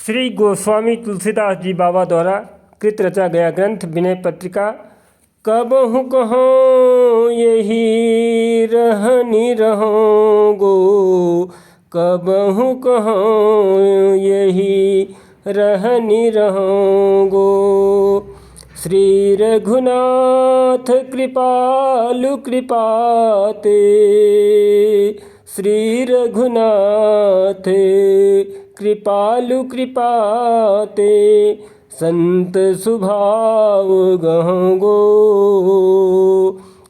श्री गोस्वामी तुलसीदास जी बाबा द्वारा कृत रचा गया ग्रंथ विनय पत्रिका। कबहु कहो यही रहनी रहोगो, कबहु कहो यही रहनी रहोगो। श्री रघुनाथ कृपालु कृपाते, श्री रघुनाथ कृपालु कृपाते, संत सुभाव गहगो।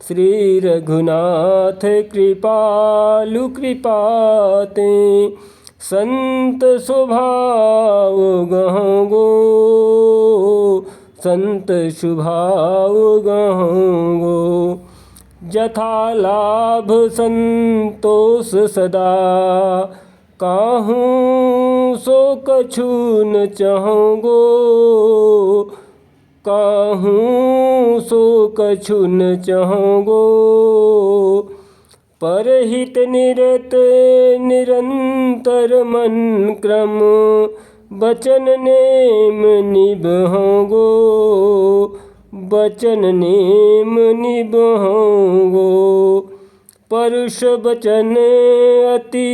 श्री रघुनाथ कृपालु कृपाते, संत स्वभाव गहगो, संत स्वभाव गहगो। जथा लाभ संतोष सदा, काहूँ सो कछु न चाहोगो, काहूँ सो कछु न चाहोगो। परहित निरत निरंतर मन क्रम, बचन नेम निभोगो, बचन नेम निभोगो। परुष बचन अति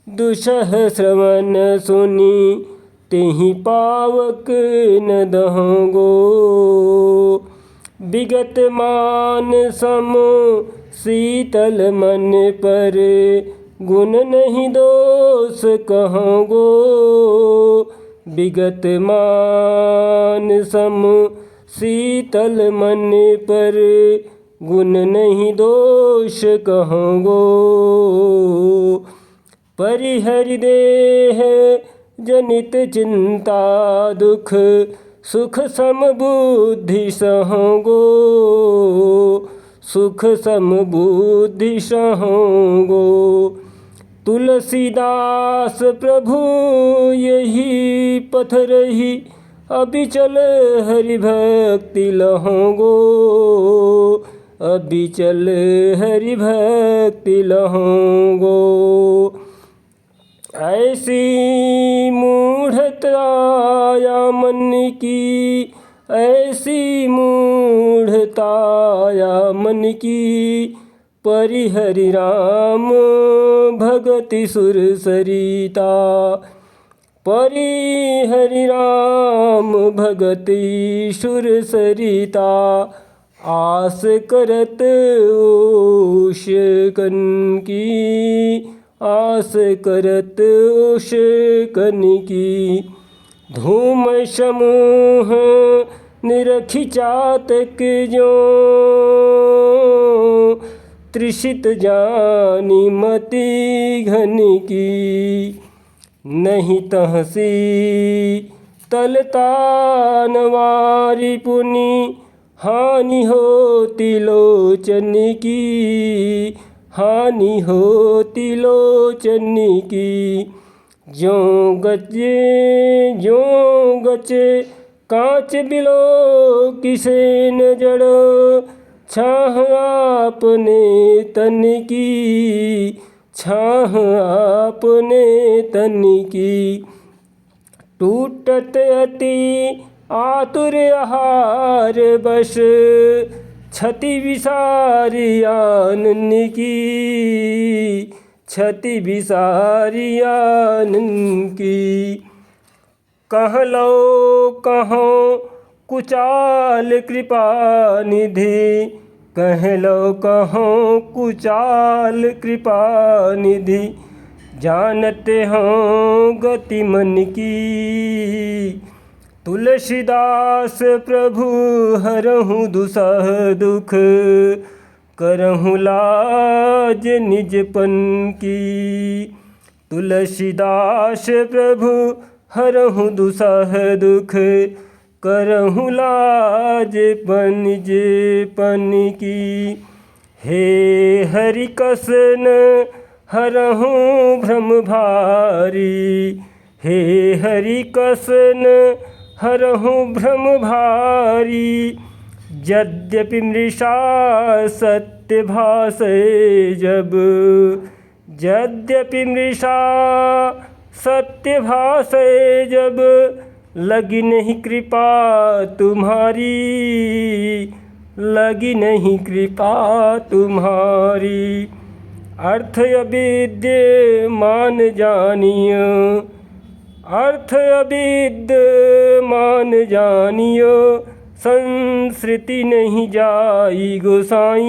दुसह श्रवण सुनी, तेहि पावक न दहोगो। विगत मान सम शीतल मन पर, गुण नहीं दोष कहोगो। विगत मान सम शीतल मन पर, गुण नहीं दोष कहोगो। परिहरि देह जनित चिंता दुख, सुख सम बुद्धि सहोगो, सुख सम बुद्धि सहोगो। तुलसीदास प्रभु यही पथ रही, अबिचल हरि भक्ति लहोगो, अबिचल हरि भक्ति लहोगो। ऐसी मूढ़ता या मन की, ऐसी मूढ़ता या मन की, परिहरि राम भगति सुर सरिता, परिहरि राम भगति सुर सरिता। आस करत उष कन की, आस करत उष कन की। धूम समूह निरखि चातक जो, त्रिषित जानी मति घन की। नहीं तहसी तलता नवारी पुनि, हानि होती लोचन की, हानि होती लोचन की। ज्यों गचे कांच बिलो किसे न जड़ो, छाह आपने तन की, छाह आपने तन की। टूटत अति आतुर आहार बस, क्षति विसारी आनन की, क्षति विसारी आनन की। कह लो कहो कुचाल कृपा निधि, कह लो कहो कुचाल कृपा निधि। जानते हो गति मन की, तुलसीदास प्रभु हरहु दुसह दुख, करहु लाज निजपन की। तुलसीदास प्रभु हरहु दुसह दुख, करहु लाज निजपन की। हे हरि कसन हरहु भ्रम भारी, हे हरि कसन हरहु भ्रम भारी। यद्यपि मृषा सत्य भाषे जब, यद्यपि मृषा सत्य भाषे जब लगी नहीं कृपा तुम्हारी, लगी नहीं कृपा तुम्हारी। अर्थ अविद्य मान जानियो, अर्थ अविद्य मान जानियो, संस्कृति नहीं जाई गोसाई,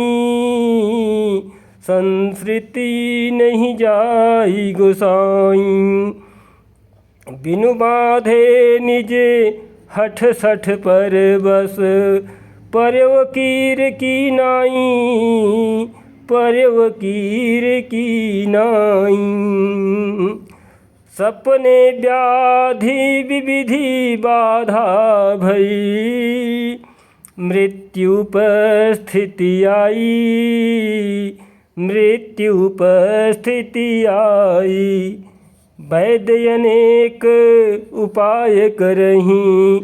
संस्कृति नहीं जाई गोसाई। बिनु बाधे निज हठ सठ पर बस, परवकीर की नाई, परवकीर की नाई। सपने व्याधि विविधि बाधा भई, मृत्यु उपस्थिति आई, मृत्यु उपस्थिति आई। वैद्य अनेक उपाय करहीं,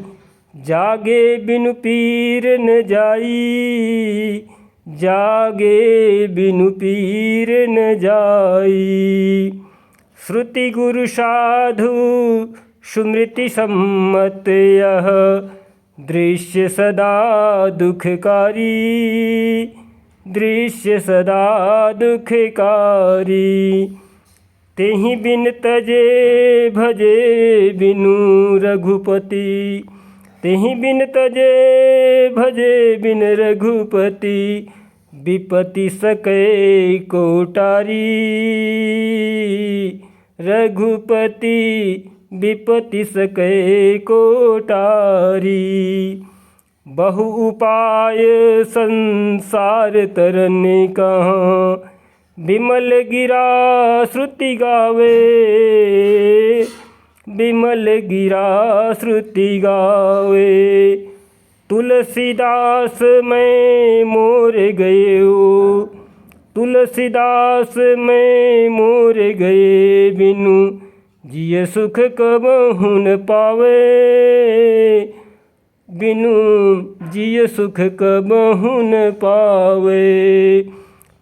जागे बिनु पीर न जाई, जागे बिनु पीर न जाई। श्रुति गुरु साधु सुमृति सम्मत यह, दृश्य सदा दुखकारी, दृश्य सदा दुखकारी। तेहि बिन तजे भजे बिनु रघुपति, तेहि बिन तजे भजे बिन रघुपति। विपति सकै कोटारी, रघुपति विपति सकै कोटारी। बहु उपाय संसार तरने कहाँ, विमल गिरा श्रुति गावे, विमल गिरा श्रुति गावे। तुलसीदास मैं मोर गयो, तुलसीदास मैं मोर गए बिनु, जिय सुख कबहु न पावे, बिनु जिय सुख कबहु न पावे।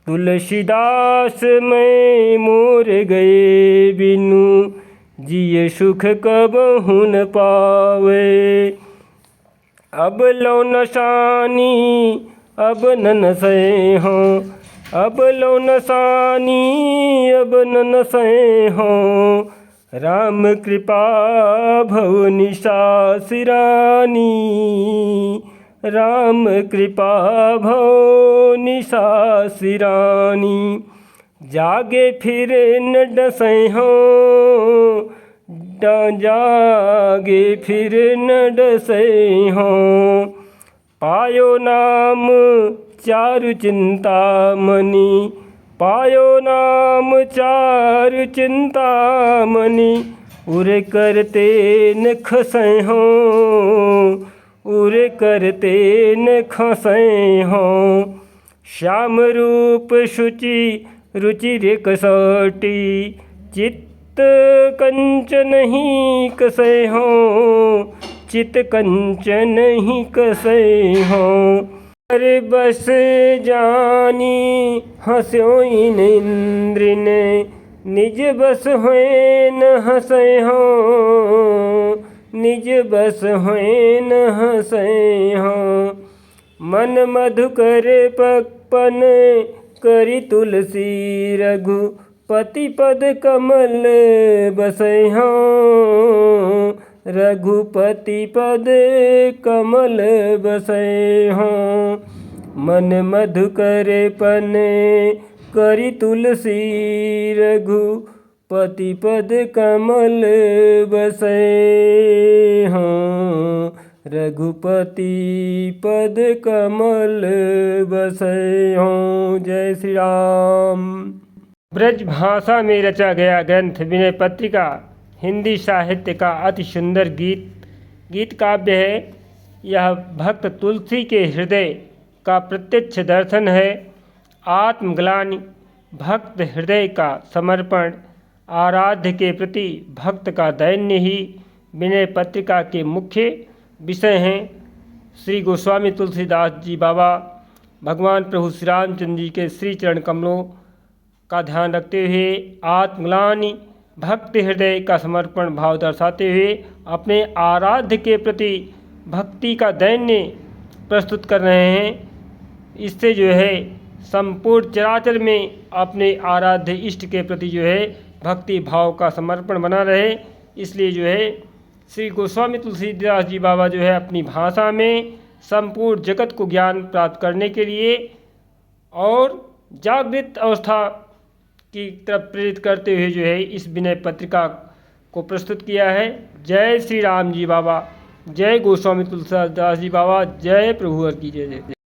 तुलसीदास मैं मोर गए बिनु, जिय सुख कबहु न पावे। अब लो नशानी अब न नशे हों, अब लो नशानी अब न नशे हों। राम कृपा भव निशा सिरानी, राम कृपा भव निशा सिरानी। जागे फिर न डसे हों, जागे फिर न डसे हों। पायो नाम चारु चिंतामणि, पायो नाम चारु चिंतामणि। उरे करते न खसे हों, उरे करते न खसे हों। श्याम रूप शुचि रुचिर कसौटी, चित्त कंचन ही कसे हों, चित कंचन ही कसे हों। अरे बस जानी हस्यों इंद्र ने, निज बस हुए न हंसे हों, निज बस हुए न हंसे हों। मन मधुकर पकपन करी तुलसी, रघुपति पद कमल बसे हों, रघुपति पद कमल बसे हों। मन मधुकर पन करी तुलसी, रघुपति पद कमल बसे हों, रघुपति पद कमल बसे हों। जय श्री राम। ब्रज भाषा में रचा गया ग्रंथ विनय पत्रिका हिंदी साहित्य का अति सुंदर गीत काव्य है। यह भक्त तुलसी के हृदय का प्रत्यक्ष दर्शन है। आत्मग्लानि, भक्त हृदय का समर्पण, आराध्य के प्रति भक्त का दैन्य ही विनय पत्रिका के मुख्य विषय हैं। श्री गोस्वामी तुलसीदास जी बाबा भगवान प्रभु श्री रामचंद्र जी के श्री चरण कमलों का ध्यान रखते हुए आत्मग्लानि भक्ति हृदय का समर्पण भाव दर्शाते हुए अपने आराध्य के प्रति भक्ति का दैन्य प्रस्तुत कर रहे हैं। इससे जो है संपूर्ण चराचर में अपने आराध्य इष्ट के प्रति जो है भक्ति भाव का समर्पण बना रहे। इसलिए जो है श्री गोस्वामी तुलसीदास जी बाबा जो है अपनी भाषा में संपूर्ण जगत को ज्ञान प्राप्त करने के लिए और जागृत अवस्था की तरफ प्रेरित करते हुए जो है इस विनय पत्रिका को प्रस्तुत किया है। जय श्री राम जी बाबा, जय गोस्वामी तुलसीदास जी बाबा, जय प्रभु हर की जय।